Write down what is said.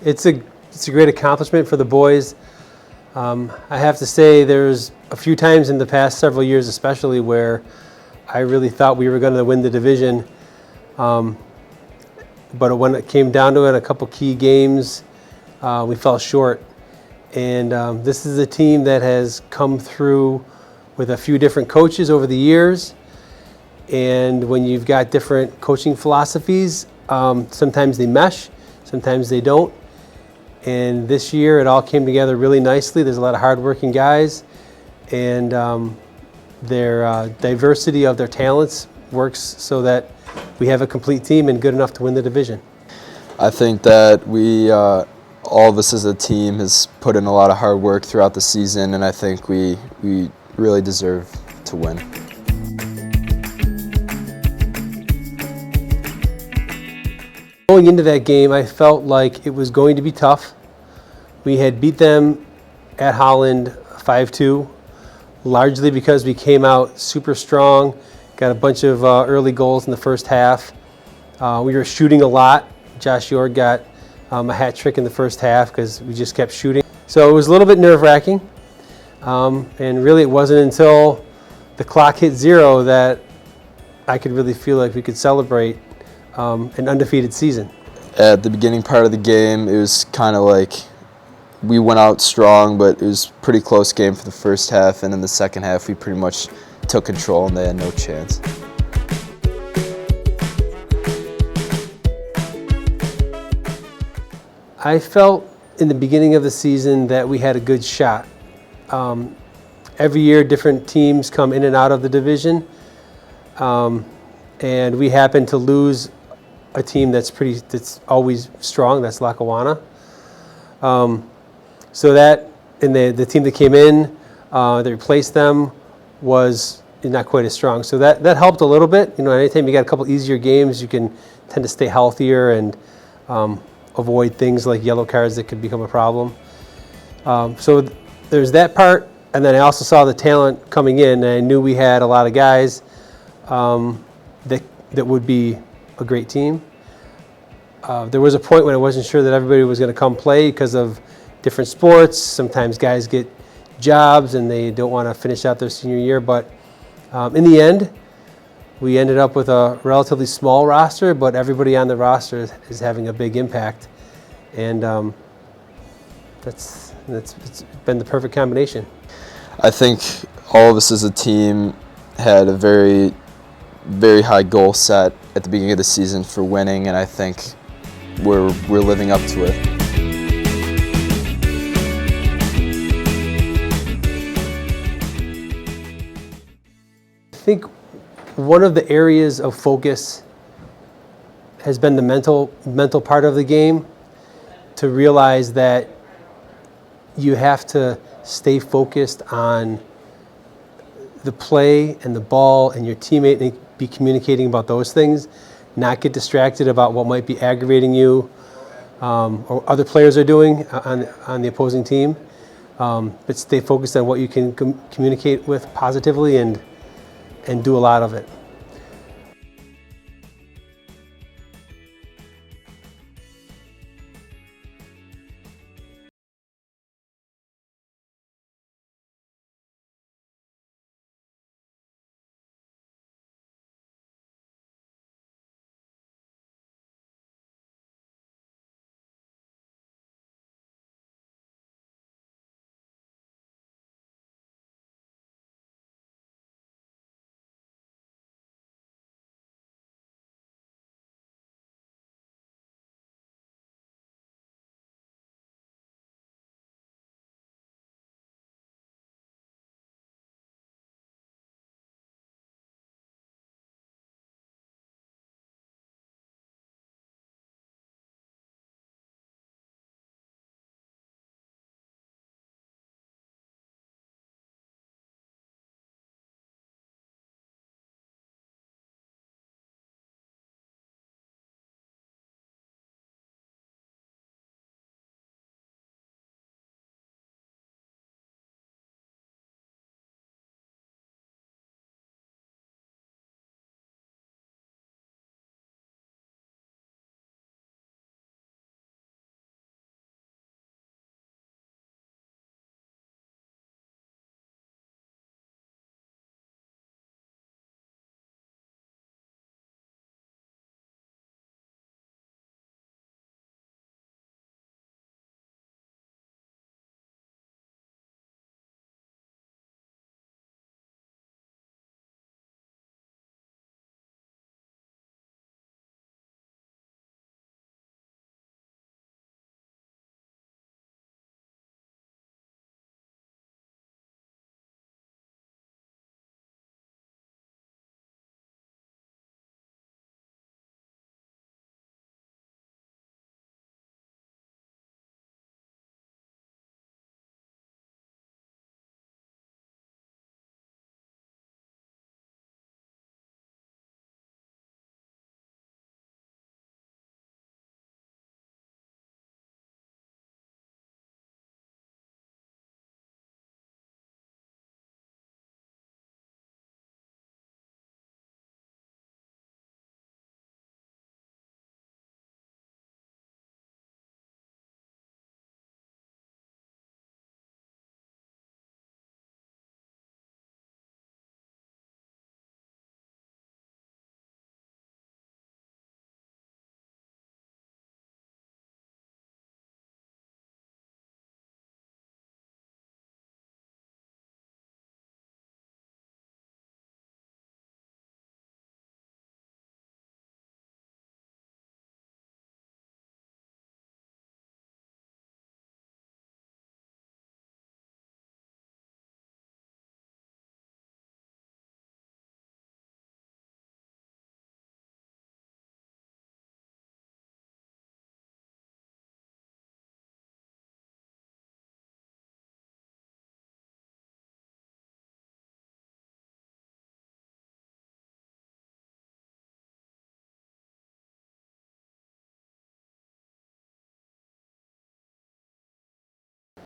It's a great accomplishment for the boys. I have to say there's a few times in the past several years especially where I really thought we were going to win the division. But when it came down to it, a couple key games, we fell short. And this is a team that has come through with a few different coaches over the years. And when you've got different coaching philosophies, sometimes they mesh, sometimes they don't. And this year it all came together really nicely. There's a lot of hardworking guys, and their diversity of their talents works so that we have a complete team and good enough to win the division. I think that we, all of us as a team, has put in a lot of hard work throughout the season, and I think we really deserve to win. Going into that game, I felt like it was going to be tough. We had beat them at Holland 5-2, largely because we came out super strong, got a bunch of early goals in the first half. We were shooting a lot. Josh York got a hat trick in the first half because we just kept shooting. So it was a little bit nerve-wracking. And really it wasn't until the clock hit 0 that I could really feel like we could celebrate an undefeated season. At the beginning part of the game, it was kind of like we went out strong, but it was a pretty close game for the first half, and in the second half we pretty much took control and they had no chance. I felt in the beginning of the season that we had a good shot. Every year different teams come in and out of the division, and we happened to lose a team that's always strong, that's Lackawanna. So that, and the team that came in, that replaced them, was not quite as strong. So that helped a little bit. You know, anytime you got a couple easier games, you can tend to stay healthier and avoid things like yellow cards that could become a problem. So there's that part, and then I also saw the talent coming in, and I knew we had a lot of guys that would be a great team. There was a point when I wasn't sure that everybody was going to come play because of different sports. Sometimes guys get jobs and they don't want to finish out their senior year, but in the end, we ended up with a relatively small roster, but everybody on the roster is having a big impact, and it's been the perfect combination. I think all of us as a team had a very, very high goal set at the beginning of the season for winning, and I think we're living up to it. I think one of the areas of focus has been the mental part of the game, to realize that you have to stay focused on the play and the ball and your teammate, and be communicating about those things, not get distracted about what might be aggravating you or other players are doing on the opposing team, but stay focused on what you can communicate with positively and do a lot of it.